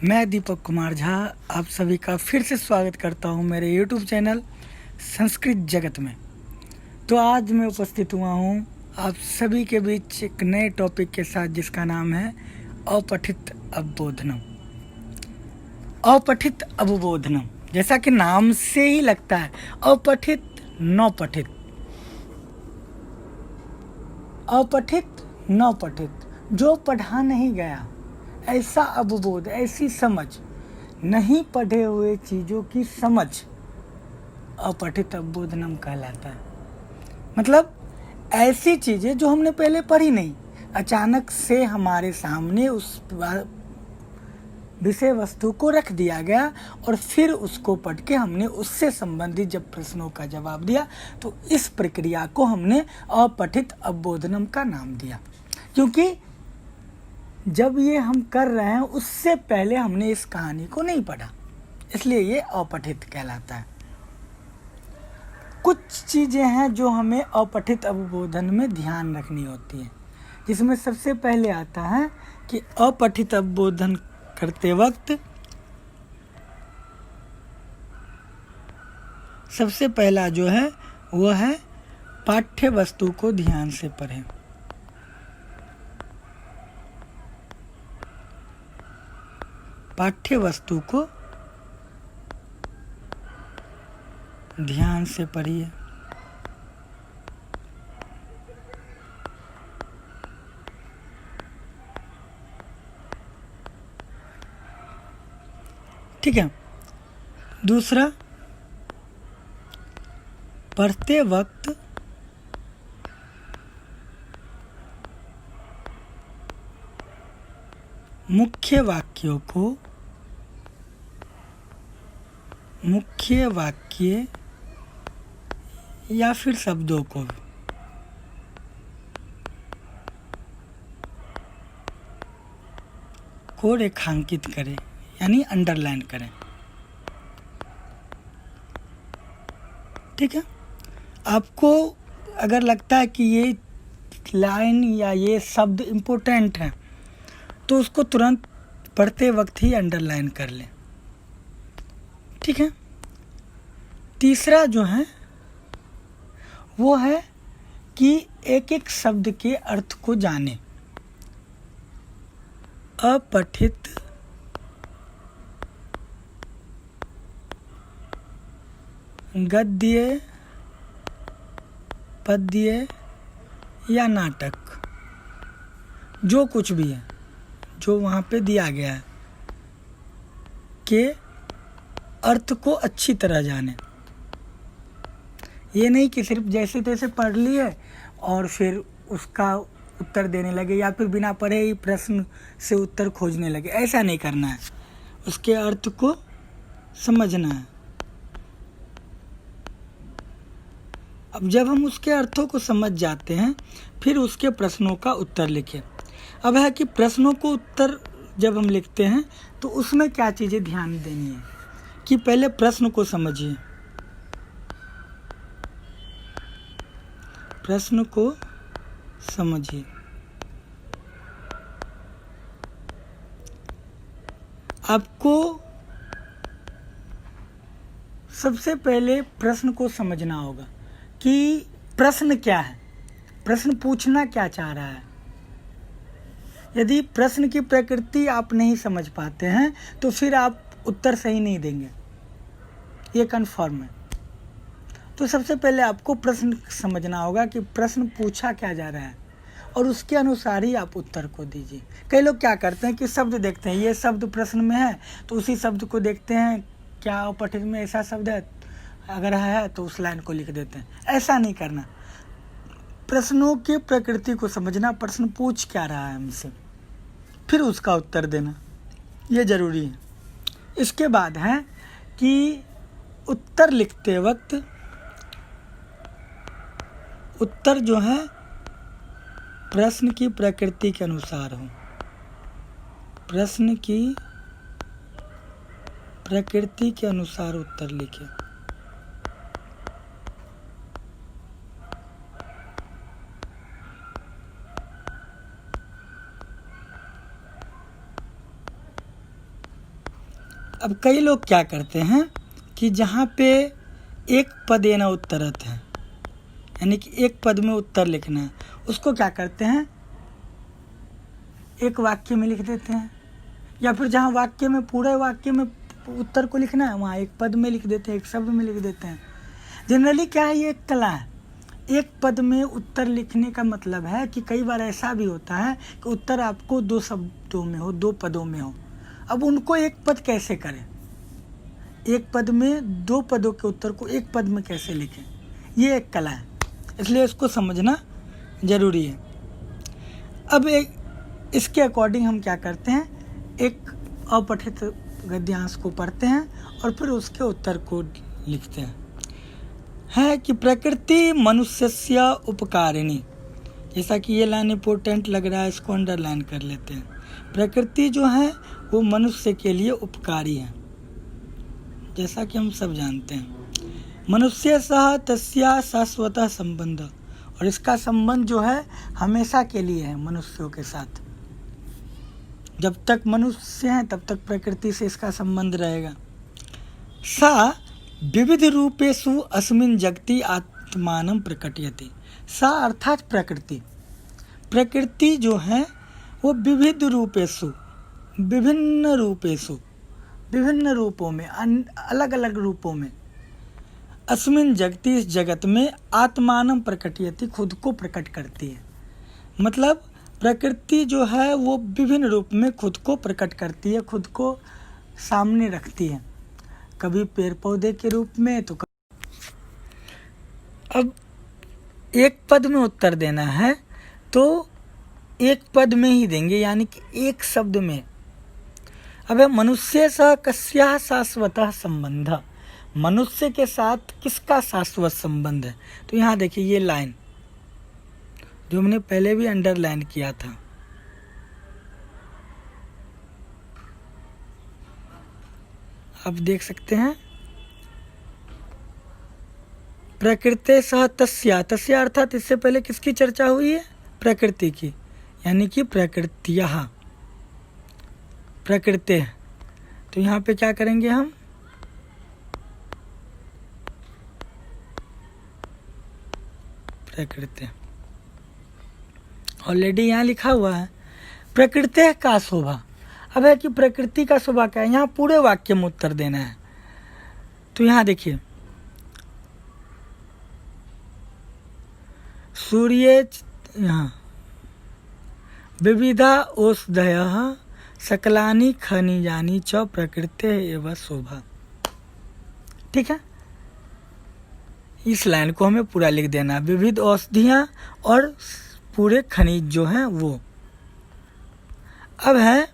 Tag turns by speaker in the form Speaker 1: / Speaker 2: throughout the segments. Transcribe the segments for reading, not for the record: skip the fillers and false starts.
Speaker 1: मैं दीपक कुमार झा आप सभी का फिर से स्वागत करता हूं मेरे YouTube चैनल संस्कृत जगत में। तो आज मैं उपस्थित हुआ हूं आप सभी के बीच एक नए टॉपिक के साथ जिसका नाम है अपठित अवबोधनम। अपठित अवबोधनम जैसा कि नाम से ही लगता है, अपठित न पठित, अपठित न पठित, जो पढ़ा नहीं गया ऐसा अवबोध, ऐसी समझ, नहीं पढ़े हुए चीज़ों की समझ अपठित अवबोधनम कहलाता है। मतलब ऐसी चीज़ें जो हमने पहले पढ़ी नहीं, अचानक से हमारे सामने उस विषय वस्तु को रख दिया गया और फिर उसको पढ़ के हमने उससे संबंधित जब प्रश्नों का जवाब दिया तो इस प्रक्रिया को हमने अपठित अवबोधनम का नाम दिया। क्योंकि जब ये हम कर रहे हैं उससे पहले हमने इस कहानी को नहीं पढ़ा, इसलिए ये अपठित कहलाता है। कुछ चीज़ें हैं जो हमें अपठित अवबोधन में ध्यान रखनी होती हैं, जिसमें सबसे पहले आता है कि अपठित अवबोधन करते वक्त सबसे पहला जो है वह है पाठ्य वस्तु को ध्यान से पढ़ें। पाठ्य वस्तु को ध्यान से पढ़िए। ठीक है। दूसरा, पढ़ते वक्त मुख्य वाक्य या फिर शब्दों को रेखांकित करें, यानी अंडरलाइन करें। ठीक है। आपको अगर लगता है कि ये लाइन या ये शब्द इम्पोर्टेंट है तो उसको तुरंत पढ़ते वक्त ही अंडरलाइन कर लें। ठीक है। तीसरा जो है वो है कि एक एक शब्द के अर्थ को जानें। अपठित गद्य, पद्य या नाटक, जो कुछ भी है जो वहाँ पे दिया गया है के अर्थ को अच्छी तरह जाने। ये नहीं कि सिर्फ जैसे तैसे पढ़ लिए और फिर उसका उत्तर देने लगे या फिर बिना पढ़े ही प्रश्न से उत्तर खोजने लगे, ऐसा नहीं करना है। उसके अर्थ को समझना है। अब जब हम उसके अर्थों को समझ जाते हैं फिर उसके प्रश्नों का उत्तर लिखें। अब है कि प्रश्नों को उत्तर जब हम लिखते हैं तो उसमें क्या चीज़ें ध्यान देनी है कि पहले प्रश्न को समझिए। प्रश्न को समझिए। आपको सबसे पहले प्रश्न को समझना होगा कि प्रश्न क्या है, प्रश्न पूछना क्या चाह रहा है। यदि प्रश्न की प्रकृति आप नहीं समझ पाते हैं तो फिर आप उत्तर सही नहीं देंगे, ये कन्फर्म है। तो सबसे पहले आपको प्रश्न समझना होगा कि प्रश्न पूछा क्या जा रहा है और उसके अनुसार ही आप उत्तर को दीजिए। कई लोग क्या करते हैं कि शब्द देखते हैं, ये शब्द प्रश्न में है तो उसी शब्द को देखते हैं, क्या अपठित में ऐसा शब्द है, अगर है तो उस लाइन को लिख देते हैं। ऐसा नहीं करना। प्रश्नों की प्रकृति को समझना, प्रश्न पूछ क्या रहा है हमसे, फिर उसका उत्तर देना, ये ज़रूरी है। इसके बाद है कि उत्तर लिखते वक्त उत्तर जो है प्रश्न की प्रकृति के अनुसार हो। प्रश्न की प्रकृति के अनुसार उत्तर लिखें। अब कई लोग क्या करते हैं कि जहाँ पे एक पद एना उत्तरत है, यानी कि एक पद में उत्तर लिखना है, उसको क्या करते हैं, एक वाक्य में लिख देते हैं, या फिर जहाँ वाक्य में पूरे वाक्य में उत्तर को लिखना है वहाँ एक पद में लिख देते हैं, एक शब्द में लिख देते हैं। जनरली क्या है, ये एक कला है। एक पद में उत्तर लिखने का मतलब है कि कई बार ऐसा भी होता है कि उत्तर आपको 2 शब्दों में हो, 2 पदों में हो। अब उनको एक पद कैसे करें, एक पद में 2 पदों के उत्तर को एक पद में कैसे लिखें, ये एक कला है, इसलिए इसको समझना ज़रूरी है। अब इसके अकॉर्डिंग हम क्या करते हैं, एक अपठित गद्यांश को पढ़ते हैं और फिर उसके उत्तर को लिखते हैं। है कि प्रकृति मनुष्यस्य उपकारिणी, जैसा कि ये लाइन इम्पोर्टेंट लग रहा है, इसको अंडरलाइन कर लेते हैं। प्रकृति जो है वो मनुष्य के लिए उपकारी है, जैसा कि हम सब जानते हैं। मनुष्य सह तस्या शाश्वतः संबंध, और इसका संबंध जो है हमेशा के लिए है मनुष्यों के साथ। जब तक मनुष्य हैं तब तक प्रकृति से इसका संबंध रहेगा। सा विविध रूपेषु अस्मिन् जगति आत्मानं प्रकटयति। सा अर्थात प्रकृति, प्रकृति जो है वो विविध रूपेषु, विभिन्न रूपेषु, विभिन्न रूपों में, अलग अलग रूपों में, अस्मिन् जगति, इस जगत में, आत्मानं प्रकटयति, खुद को प्रकट करती है। मतलब प्रकृति जो है वो विभिन्न रूप में खुद को प्रकट करती है, खुद को सामने रखती है, कभी पेड़ पौधे के रूप में तो अब एक पद में उत्तर देना है तो एक पद में ही देंगे, यानी कि एक शब्द में। अब मनुष्य सह कस्या शाश्वतः संबंध, मनुष्य के साथ किसका शाश्वत संबंध है, तो यहाँ देखिए ये लाइन जो हमने पहले भी अंडरलाइन किया था। आप देख सकते हैं, प्रकृति सह तस्या, तस्या अर्थात इससे पहले किसकी चर्चा हुई है, प्रकृति की, यानी कि प्रकृतियः, प्रकृति। तो यहाँ पे क्या करेंगे हम, प्रकृति, ऑलरेडी यहाँ लिखा हुआ है प्रकृति का शोभा। अब है कि प्रकृति का शोभा क्या है, यहाँ पूरे वाक्य में उत्तर देना है। तो यहाँ देखिए, सूर्य, यहाँ विविधा औषधयः सकलानि खनिजानि च प्रकृति एवं शोभा। ठीक है, इस लाइन को हमें पूरा लिख देना, विविध औषधियाँ और पूरे खनिज जो हैं वो। अब है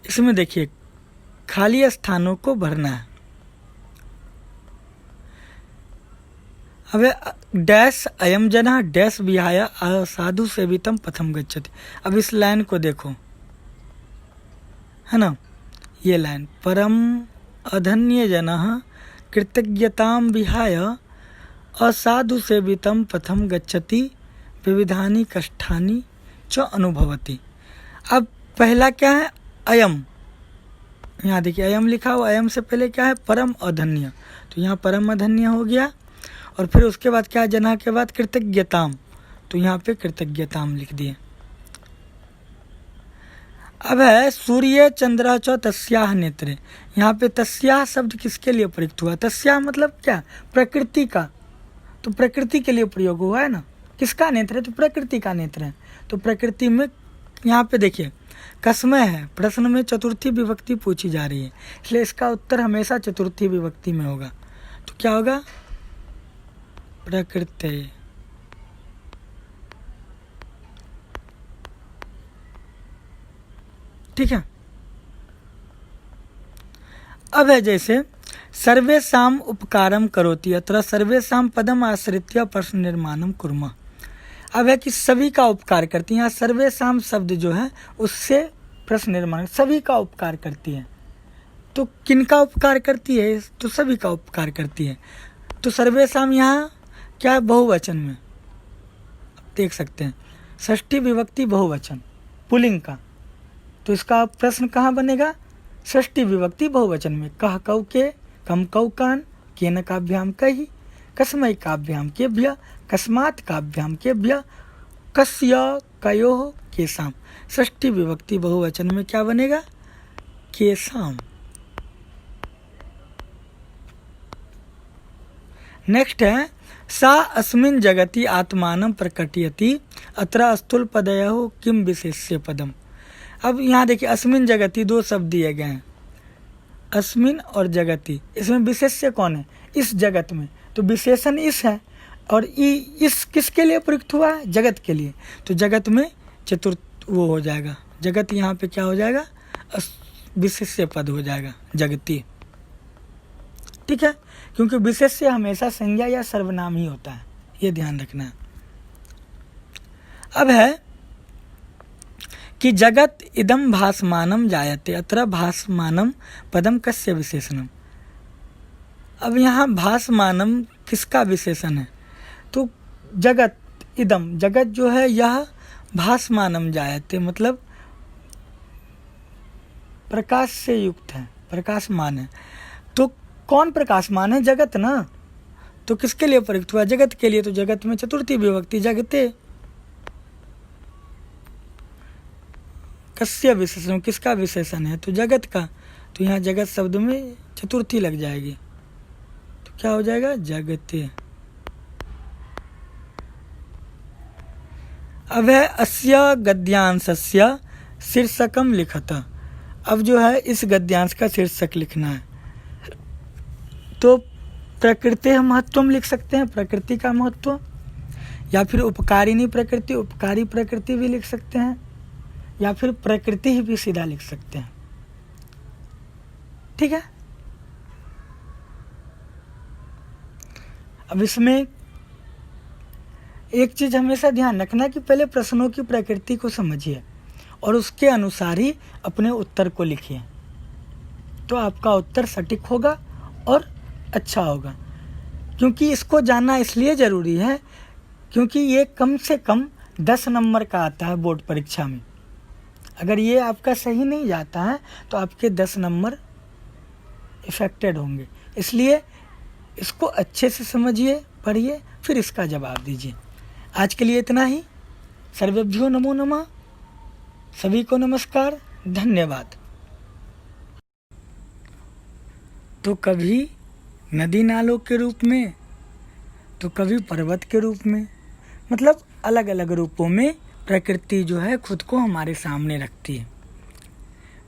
Speaker 1: इसमें देखिए खाली स्थानों को भरना है। अब डैश अयम जना डैश विहाय असाधु सेवितम पथम गच्छति। अब इस लाइन को देखो, है ना, ये लाइन, परम अधन्य जनः कृतज्ञताम विहाय असाधु सेवितम पथम गच्छति विविधानि कष्टानि च अनुभवति। अब पहला क्या है, अयम, यहाँ देखिए अयम लिखा हुआ, अयम से पहले क्या है, परम अधन्य, तो यहाँ परम अधन्य हो गया। और फिर उसके बाद क्या है, जना के बाद कृतज्ञताम, तो यहाँ पे कृतज्ञताम लिख दिए। अब है सूर्य चंद्र च तस्याह नेत्रे, यहाँ पे तस्याह शब्द किसके लिए प्रयुक्त हुआ, तस्याह मतलब क्या, प्रकृति का, तो प्रकृति के लिए प्रयोग हुआ है ना, किसका नेत्र है, तो प्रकृति का नेत्र है। तो प्रकृति में यहाँ पे देखिए कसमय है, प्रश्न में चतुर्थी विभक्ति पूछी जा रही है, इसलिए इसका उत्तर हमेशा चतुर्थी विभक्ति में होगा। तो क्या होगा, प्रकृति। ठीक है, अब है जैसे सर्वेषां उपकारम करोति, अत्र सर्वेषां पदम आश्रित्य प्रश्न निर्माणम कुर्मः। अब है कि सभी का उपकार करती है, यहाँ सर्वेषां शब्द जो है उससे प्रश्न निर्माण, सभी का उपकार करती है। तो किन का उपकार करती है, तो सभी का उपकार करती है। तो सर्वेषां यहाँ क्या है, बहुवचन में देख सकते हैं, षष्ठी विभक्ति बहुवचन, पुल्लिंग का, तो इसका प्रश्न कहाँ बनेगा? षष्ठी विभक्ति बहुवचन में। कह कौ के, कम कौ कान, केन काभ्याम कही, कस्मै काभ्याम केभ्य, कस्मात् काभ्याम केभ्य, कस्य कयोः केसाम। षष्ठी विभक्ति बहुवचन में क्या बनेगा? केसाम। नेक्स्ट है सा अस्मिन् जगति आत्मानं प्रकटयति अत्र स्थूलपदयोः किम विशेष्य पदम। अब यहाँ देखिए अस्मिन् जगति दो शब्द दिए गए हैं, अस्मिन् और जगति। इसमें विशेष्य कौन है? इस जगत में, तो विशेषण इस है और इस किसके लिए प्रयुक्त हुआ है? जगत के लिए। तो जगत में चतुर्थ वो हो जाएगा, जगत यहाँ पे क्या हो जाएगा? विशेष्य पद हो जाएगा, जगती। ठीक है, क्योंकि विशेष्य हमेशा संज्ञा या सर्वनाम ही होता है, ये ध्यान रखना है। अब है कि जगत इदम भासमानम जायते अत्र भासमानम पदम कस्य विशेषणम। अब यहाँ भासमानम किसका विशेषण है? तो जगत इदम, जगत जो है यह भासमानम जायते मतलब प्रकाश से युक्त है, प्रकाशमान है। तो कौन प्रकाशमान है? जगत ना। तो किसके लिए प्रयुक्त हुआ? जगत के लिए। तो जगत में चतुर्थी विभक्ति जगते। कस्य विशेषण, किसका विशेषण है? तो जगत का। तो यहाँ जगत शब्द में चतुर्थी लग जाएगी, तो क्या हो जाएगा? जगते। अब है अस्य गद्यांशस्य शीर्षकम लिखत। अब जो है इस गद्यांश का शीर्षक लिखना है, तो प्रकृति महत्वम लिख सकते हैं, प्रकृति का महत्व, या फिर उपकारिणी प्रकृति, उपकारी प्रकृति भी लिख सकते हैं, या फिर प्रकृति ही भी सीधा लिख सकते हैं। ठीक है। अब इसमें एक चीज हमेशा ध्यान रखना कि पहले प्रश्नों की प्रकृति को समझिए और उसके अनुसार ही अपने उत्तर को लिखिए, तो आपका उत्तर सटीक होगा और अच्छा होगा। क्योंकि इसको जानना इसलिए ज़रूरी है क्योंकि ये कम से कम 10 नंबर का आता है बोर्ड परीक्षा में। अगर ये आपका सही नहीं जाता है तो आपके 10 नंबर इफेक्टेड होंगे। इसलिए इसको अच्छे से समझिए, पढ़िए, फिर इसका जवाब दीजिए। आज के लिए इतना ही। सर्वेभ्यो नमो नमः। सभी को नमस्कार, धन्यवाद। तो कभी नदी नालों के रूप में, तो कभी पर्वत के रूप में, मतलब अलग अलग रूपों में प्रकृति जो है खुद को हमारे सामने रखती है।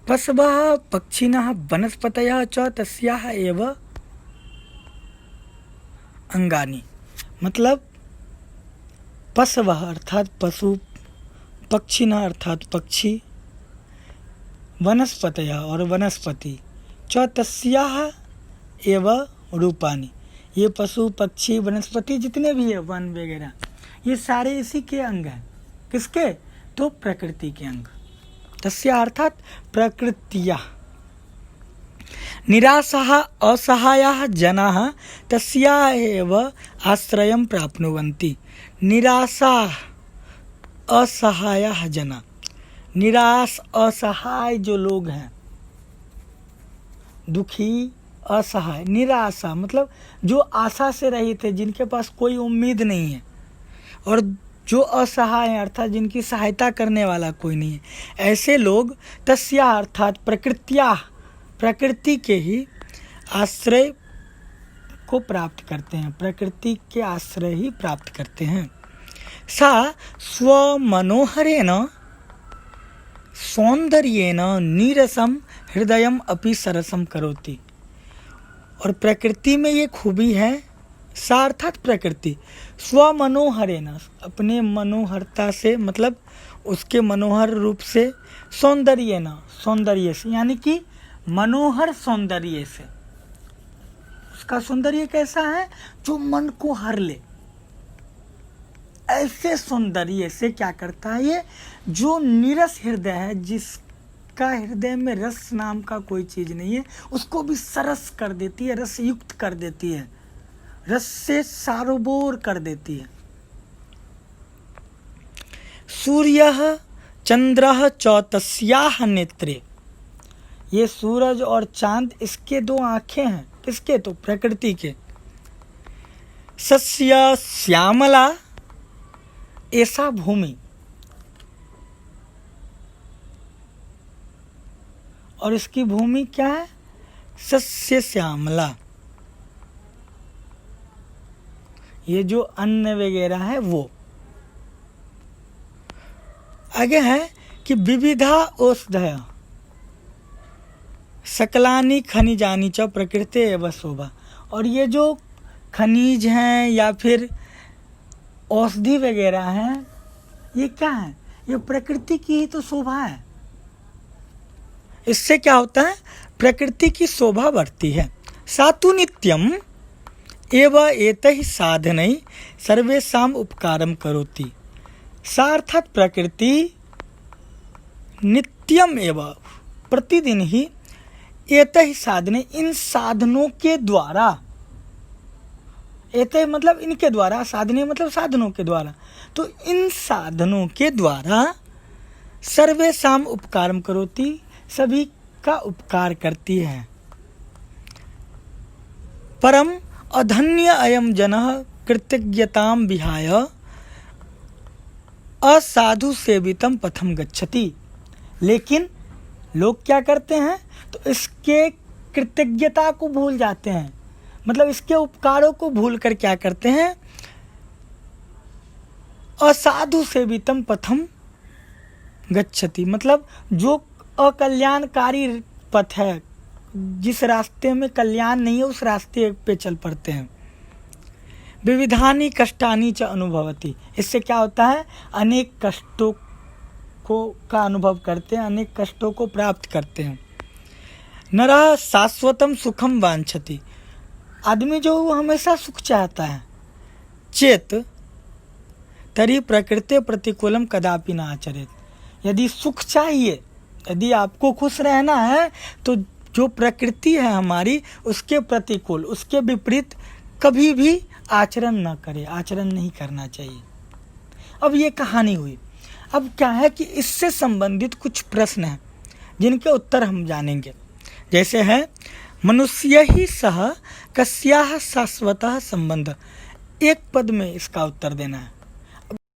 Speaker 1: पशवः पक्षिणः वनस्पतयः च तस्याः एव अंगानि। मतलब पशवः अर्थात पशु, पक्षिणः अर्थात पक्षी, वनस्पतयः और वनस्पति, च तस्याः एव रूपानि। ये पशु पक्षी वनस्पति जितने भी है, वन वगैरह, ये सारे इसी के अंग हैं। किसके? तो प्रकृति के अंग। तस्या अर्थात प्रकृत्या। निराशाः असहायाः जनाः तस्याः एव आश्रयं प्राप्नुवन्ति। निराशा असहायाः जना, निराश असहाय जो लोग हैं, दुखी असहाय, निराशा मतलब जो आशा से रहित है, जिनके पास कोई उम्मीद नहीं है, और जो असहाय है अर्थात जिनकी सहायता करने वाला कोई नहीं है, ऐसे लोग तस्या अर्थात प्रकृत्या, प्रकृति के ही आश्रय को प्राप्त करते हैं, प्रकृति के आश्रय ही प्राप्त करते हैं। सा स्वमनोहरेण सौंदर्येण नीरसम हृदयम अपि सरसम करोति। और प्रकृति में ये खूबी है, सा अर्थात प्रकृति, स्वमनोहरेण अपने मनोहरता से, मतलब उसके मनोहर रूप से, सौंदर्येण सौंदर्य से, यानी कि मनोहर सौंदर्य से। उसका सौंदर्य कैसा है? जो मन को हर ले, ऐसे सौंदर्य से क्या करता है ये? जो नीरस हृदय है, जिसका हृदय में रस नाम का कोई चीज नहीं है, उसको भी सरस कर देती है, रस युक्त कर देती है, रस से सारोबोर कर देती है। सूर्यः चंद्रः च तस्याः नेत्रे, ये सूरज और चांद इसके दो आंखें हैं, किसके? तो प्रकृति के। सस्य श्यामला ऐसा भूमि, और इसकी भूमि क्या है? सस्य श्यामला, ये जो अन्न वगैरह है वो। आगे है कि विविधा औषधय सकलानि खनिजानि च प्रकृति एव शोभा, और ये जो खनिज हैं या फिर औषधि वगैरह हैं, ये क्या है? ये प्रकृति की ही तो शोभा है। इससे क्या होता है? प्रकृति की शोभा बढ़ती है। सातु नित्यम एव एतैः साधनैः सर्वेषाम् उपकारं करोति। सा अर्थात प्रकृति नित्यम एव, प्रतिदिन ही, एतैः साधने, इन साधनों के द्वारा, एतैः मतलब इनके द्वारा, साधने मतलब साधनों के द्वारा, तो इन साधनों के द्वारा सर्वेषाम् उपकारं करोति, सभी का उपकार करती है। परम अधन्य अयम जनः कृतज्ञतां विहाय असाधु सेवितम पथम गच्छति। लेकिन लोग क्या करते हैं? तो इसके कृतज्ञता को भूल जाते हैं, मतलब इसके उपकारों को भूल कर क्या करते हैं? असाधु सेवितम पथम गच्छति, मतलब जो अकल्याणकारी पथ है, जिस रास्ते में कल्याण नहीं है, उस रास्ते पे चल पड़ते हैं। विविधानि कष्टानि च अनुभवति, इससे क्या होता है? अनेक कष्टों का अनुभव करते हैं, अनेक कष्टों को प्राप्त करते हैं। नरः शाश्वतम सुखम वांछति, आदमी जो वो हमेशा सुख चाहता है। चेत तरी प्रकृति प्रतिकूलम कदापि न आचरेत, यदि सुख चाहिए, यदि आपको खुश रहना है, तो जो प्रकृति है हमारी, उसके प्रतिकूल, उसके विपरीत कभी भी आचरण न करे, आचरण नहीं करना चाहिए। अब ये कहानी हुई। अब क्या है कि इससे संबंधित कुछ प्रश्न हैं जिनके उत्तर हम जानेंगे। जैसे है, मनुष्य ही सह कस्याः शाश्वतः संबंध, एक पद में इसका उत्तर देना है।